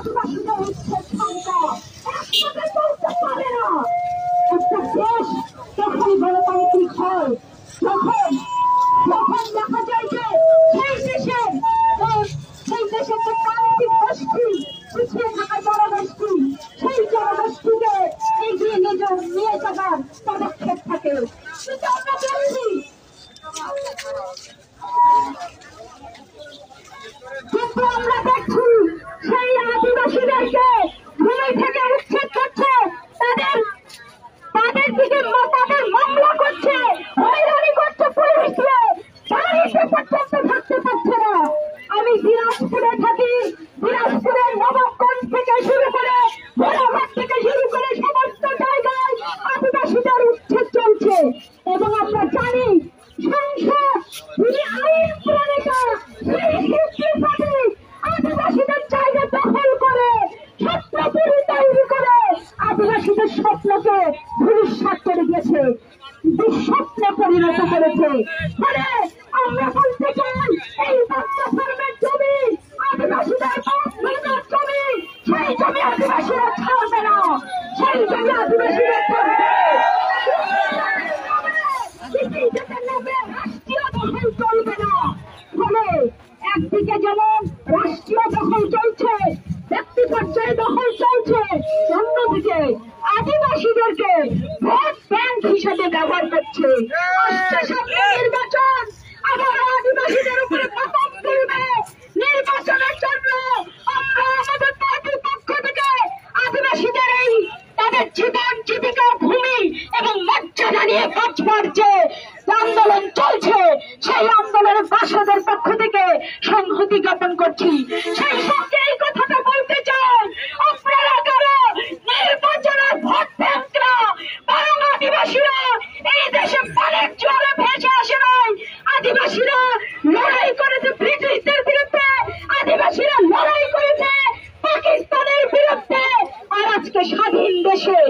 আদিবাসীদের উচ্ছেদ সংকট একসাথে চলতে পারে না। একটা দেশ যখন গণতান্ত্রিক হয়, যখন যখন দেখা যায় যে সেই দেশের যে প্রান্তিক গোষ্ঠী, পিছিয়ে থাকা জনগোষ্ঠী, সেই জনগোষ্ঠীকে এগিয়ে নিয়ে যাবার পদক্ষেপ থাকে। কিন্তু আমরা দেখছি সেই আদিবাসীদেরকে ভূমি থেকে উচ্ছেদ করছে, তাদের দিকে তাদের মামলা করছে, হয়রানি করছে পুলিশ দিয়ে, বাড়িতে পর্যন্ত থাকতে পারছে না। আমি দিনাজপুরে থাকি, দিনাজপুরের নবাবগঞ্জ থেকে শুরু করে ভোলাঘাট থেকে শুরু করে সমস্ত জায়গায় আদিবাসীদের উচ্ছেদ চলছে। এবং আমরা জানি সংসদ যিনি আইন প্রণেতা, আদিবাসীদের জায়গা দখল করে স্বপ্নপুরী তৈরি করে আদিবাসীদের স্বপ্নকে ধূলিসাৎ করে দিয়েছে, দুঃস্বপ্নে পরিণত করেছে। ফলে আমরা বলতে চাই এই ফার্মের জমি আদিবাসীদের জমি, সেই জমি আদিবাসীরা ছাড়বে না, সেই জমি আদিবাসীরা ছাড়বে। রাষ্ট্রীয় দখল চলবে না। ফলে একদিকে যেমন রাষ্ট্রীয় দখল চলছে, ব্যক্তি পর্যায়ে দখল চলছে, অন্যদিকে আদিবাসীদেরকে ভোট ব্যাংক হিসেবে ব্যবহার করছে। নির্বাচন আবার আদিবাসীদের উপরে প্রভাব ফেলবে। নির্বাচনের জন্য আমরা আমাদের পার্টির পক্ষ থেকে আদিবাসীদের এই তাদের জীবন জীবিকা ভূমি এবং মর্যাদা নিয়ে বাঁচবার যে আন্দোলন চলছে, সেই আন্দোলনের বাসীদের পক্ষ থেকে সংহতি জ্ঞাপন করছি। সেই সঙ্গে এই কথাটা বলতে চাই, আপনারা কারো নির্বাচনের ভোট ব্যাংক না, বরং আদিবাসীরা এই দেশে পানের জোরে ভেসে আসে নাই। আদিবাসীরা লড়াই করেছে ব্রিটিশদের বিরুদ্ধে, আদিবাসীরা লড়াই করেছে পাকিস্তানের বিরুদ্ধে। আর আজকে স্বাধীন দেশে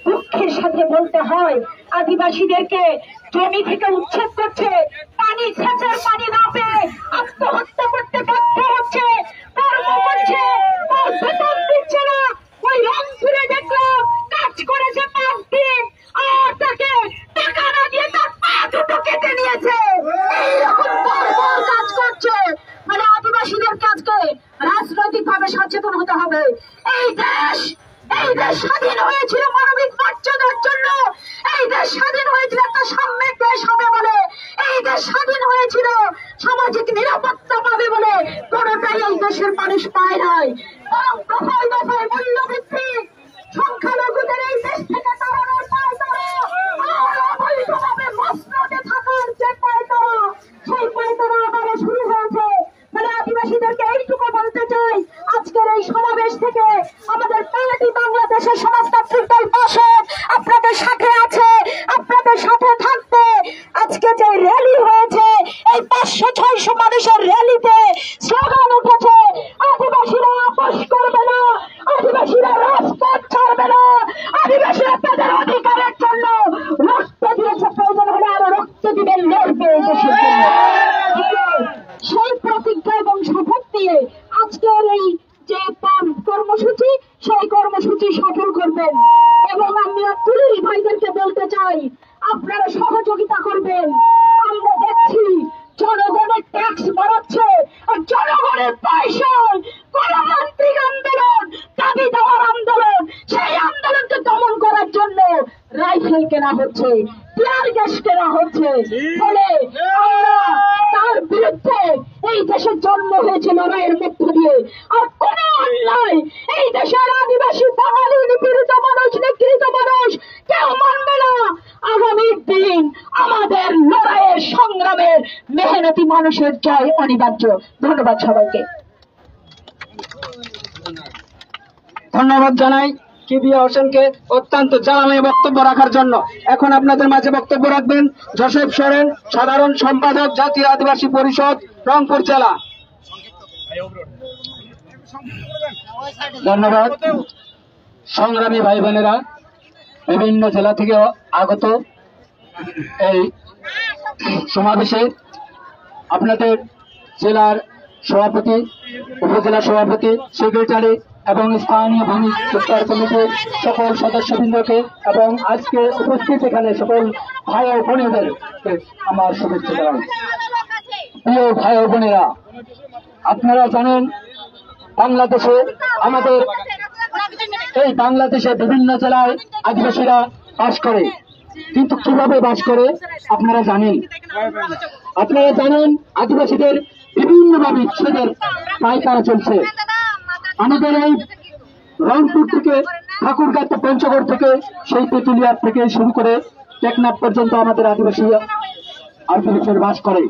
দুঃখের সাথে বলতে হয় আদিবাসীদেরকে জমি থেকে উচ্ছেদ করছে, পানি সেচের পানি না পেয়ে আত্মহত্যা করতে বাধ্য হচ্ছে, কর্ম করছে, বেতন দিচ্ছে না। ওই রংপুরে দেখলাম কাজ করেছে 5 দিন, আর তাকে টাকা না দিয়ে তার পা দুটো কেটে নিয়েছে। এইরকম কাজ করছে। মানে আদিবাসীদেরকে আজকে রাজনৈতিক ভাবে সচেতন হতে হবে। এই দেশ স্বাধীন হয়েছিল মানবিক মর্যাদার জন্য, এই দেশ স্বাধীন হয়েছিল একটা সাম্যের দেশ হবে বলে, এই দেশ স্বাধীন হয়েছিল সামাজিক নিরাপত্তা পাবে বলে, কোনটাই এই দেশের মানুষ পায় নাই। বরং দফায় দফায় মূল্যবৃদ্ধি, সংখ্যালঘুদের এই দেশ থেকে তাড়ানোর পায়তারা, আর অবৈধভাবে মসনদে থাকার যে পায়তারা, সেই পায়তারা আবারও শুরু হয়েছে। মানে আদিবাসীদেরকে এইটুকু বলতে চাই, আজকের এই সমাবেশ থেকে আমাদের পার্টি বাংলাদেশের সমাজতান্ত্রিক দল পাশে আপনাদের সাথে আছে, আপনাদের সাথে থাকবে। আজকে যে র্যালি হয়েছে, এই 500-600 মানুষের র্যালিতে স্লোগান উঠেছে, আদিবাসীরা আপোষ করবে না, আদিবাসীরা রাজপথ ছাড়বে না, আদিবাসীরা তাদের অধিকারের জন্য রক্ত দিয়েছে, প্রয়োজন হলে আরো রক্ত দিবেন, লড়বে এই দেশের জন্য। সেই প্রতিজ্ঞা এবং শপথ নিয়ে আজকের এই যে কর্মসূচি, সেই কর্মসূচি সফল করবেন। এবং আমি পুলিশ ভাইদেরকে বলতে চাই, আপনারা সহযোগিতা করবেন। আমরা দেখছি জনগণের ট্যাক্স বাড়াচ্ছে, আর জনগণের পয়সায় গণতান্ত্রিক আন্দোলন, দাবি দেওয়ার আন্দোলন, সেই আন্দোলনকে দমন করার জন্য রাইফেল কেনা হচ্ছে, টিয়ার গ্যাস কেনা হচ্ছে। ফলে আমরা তার বিরুদ্ধে, এই দেশের জন্ম হয়েছে লড়াইয়ের মধ্য দিয়ে। আর কোন অন্যায় এই দেশের আদিবাসী, বাঙালি, নিপীড়িত মানুষ, নিগৃহীত মানুষ কেউ মানবে না। আগামী দিন আমাদের লড়াইয়ের সংগ্রামের মেহনতি মানুষের জয় অনিবার্য। ধন্যবাদ সবাইকে। ধন্যবাদ জানাই কিবিয়া হোসেনকে অত্যন্ত জ্বালানি বক্তব্য রাখার জন্য। এখন আপনাদের মাঝে বক্তব্য রাখবেন জোসেফ সোরেন, সাধারণ সম্পাদক, জাতীয় আদিবাসী পরিষদ, রংপুর জেলা। ধন্যবাদ। সংগ্রামী ভাই বোনেরা, বিভিন্ন জেলা থেকে আগত এই সমাবেশে আপনাদের জেলার সভাপতি, উপজেলা সভাপতি, সেক্রেটারি, এবং স্থানীয় ভূমি উদ্ধার কমিটির সকল সদস্যবৃন্দকে এবং আজকে উপস্থিত এখানে সকল ভাই ও বোনেদেরকে আমার শুভেচ্ছা জানাই। প্রিয় ভাই ও বোনেরা, আপনারা জানেন বাংলাদেশে আমাদের এই বাংলাদেশে বিভিন্ন জেলায় আদিবাসীরা বাস করে, কিন্তু কিভাবে বাস করে আপনারা জানেন? আপনারা জানেন আদিবাসীদের বিভিন্নভাবে বিচ্ছেদের পায়তারা চলছে। আমাদের এই রংপুর থেকে ঠাকুরগাঁ পঞ্চগড় থেকে সেই তেঁতুলিয়া থেকে শুরু করে টেকনাফ পর্যন্ত আমাদের আদিবাসীদের বাস করে।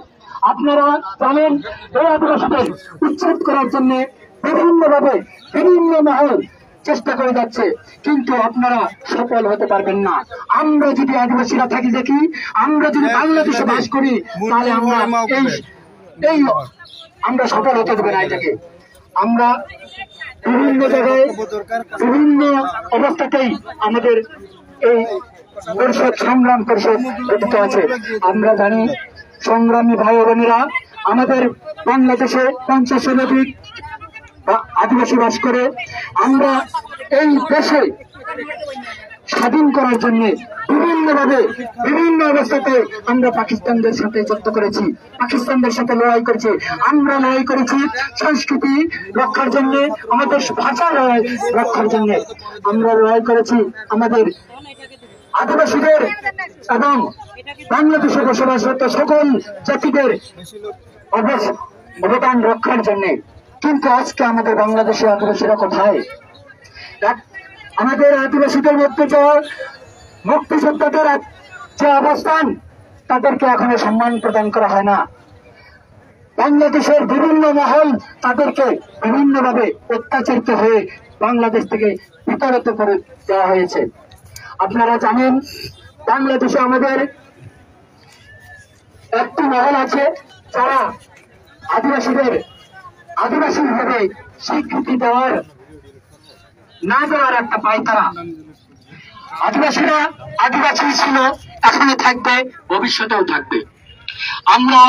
আপনারা জানেন এই আদিবাসীদের উচ্ছেদ করার জন্য বিভিন্নভাবে বিভিন্ন মহল চেষ্টা করে যাচ্ছে, কিন্তু আপনারা সফল হতে পারবেন না। আমরা যদি আদিবাসীরা থাকি দেখি, আমরা যদি বাংলাদেশে বাস করি, তাহলে আমরা সফল হতে দেবে না। এটাকে আমরা বিভিন্ন জায়গায় বিভিন্ন অবস্থাতেই আমাদের এই পরিষদ সংগ্রাম পরিষদ গঠিত আছে। আমরা জানি সংগ্রামী ভাই বোনেরা, আমাদের বাংলাদেশে 50-এর অধিক আদিবাসী বাস করে। আমরা এই দেশে স্বাধীন করার জন্য বিভিন্নভাবে বিভিন্ন অবস্থাতে আমরা পাকিস্তানদের সাথে যুদ্ধ করেছি, পাকিস্তানদের সাথে লড়াই করেছি। আমরা লড়াই করেছি সংস্কৃতি রক্ষার জন্য, আমাদের ভাষা রক্ষার জন্য। আমরা লড়াই করেছি আমাদের আদিবাসীদের এবং বাংলাদেশে বসবাসরত সকল জাতিদের অবদান রক্ষার জন্য। কিন্তু আজকে আমাদের বাংলাদেশে আদিবাসীরা কোথায়? আমাদের আদিবাসীদের মধ্যে যে মুক্তিযোদ্ধাদের যে অবস্থান, তাদেরকে এখনো সম্মান প্রদান করা হয় না। বাংলাদেশের বিভিন্ন মহল তাদেরকে বিভিন্নভাবে অত্যাচারিত হয়ে বাংলাদেশ থেকে বিতাড়িত করে দেওয়া হয়েছে। আপনারা জানেন বাংলাদেশে আমাদের একটি মহল আছে যারা আদিবাসী হিসেবে স্বীকৃতি না দেওয়ার একটা পায়তারা। আদিবাসীরা আদিবাসী ছিল, এখনো থাকবে, ভবিষ্যতেও থাকবে। আমরা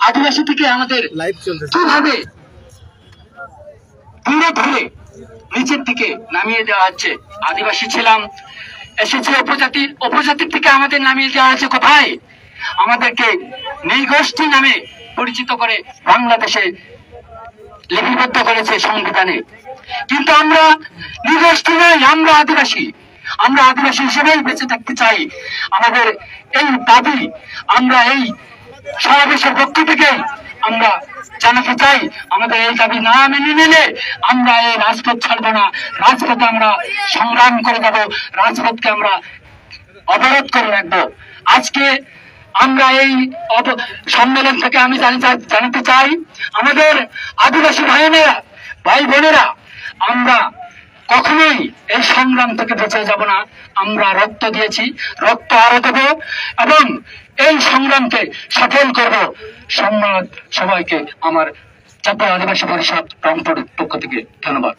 আদিবাসী থেকে আমাদের কিভাবে ধীরে ধীরে নিচের দিকে নামিয়ে দেওয়া হচ্ছে। আদিবাসী ছিলাম, এসেছে উপজাতির থেকে আমাদের নামিয়ে দেওয়া হচ্ছে কোথায়? আমাদেরকে নৃগোষ্ঠী নামে পরিচিত করে বাংলাদেশে লিপিবদ্ধ করেছে সংবিধানে। কিন্তু আমরা নৃগোষ্ঠী নই, আমরা আদিবাসী হিসেবেই বেঁচে থাকতে চাই। আমাদের এই দাবি আমরা এই সমাবেশের পক্ষ থেকে আমরা জানাতে চাই। আমাদের এই দাবি না মেনে নিলে আমরা এই রাজপথ ছাড়বো না। রাজপথে আমরা সংগ্রাম করে যাবো, রাজপথকে আমরা অবরোধ করে রাখবো। আজকে আমরা এই সম্মেলন থেকে আমি জানাতে চাই, আমাদের আদিবাসী ভাই বোনেরা, আমরা কখনোই এই সংগ্রাম থেকে বেঁচে যাব না। আমরা রক্ত দিয়েছি, রক্ত আরো দেব এবং এই সংগ্রামকে সফল করব। সম্মান সবাইকে আমার জাতীয় আদিবাসী পরিষদ রংপুর পক্ষ থেকে ধন্যবাদ।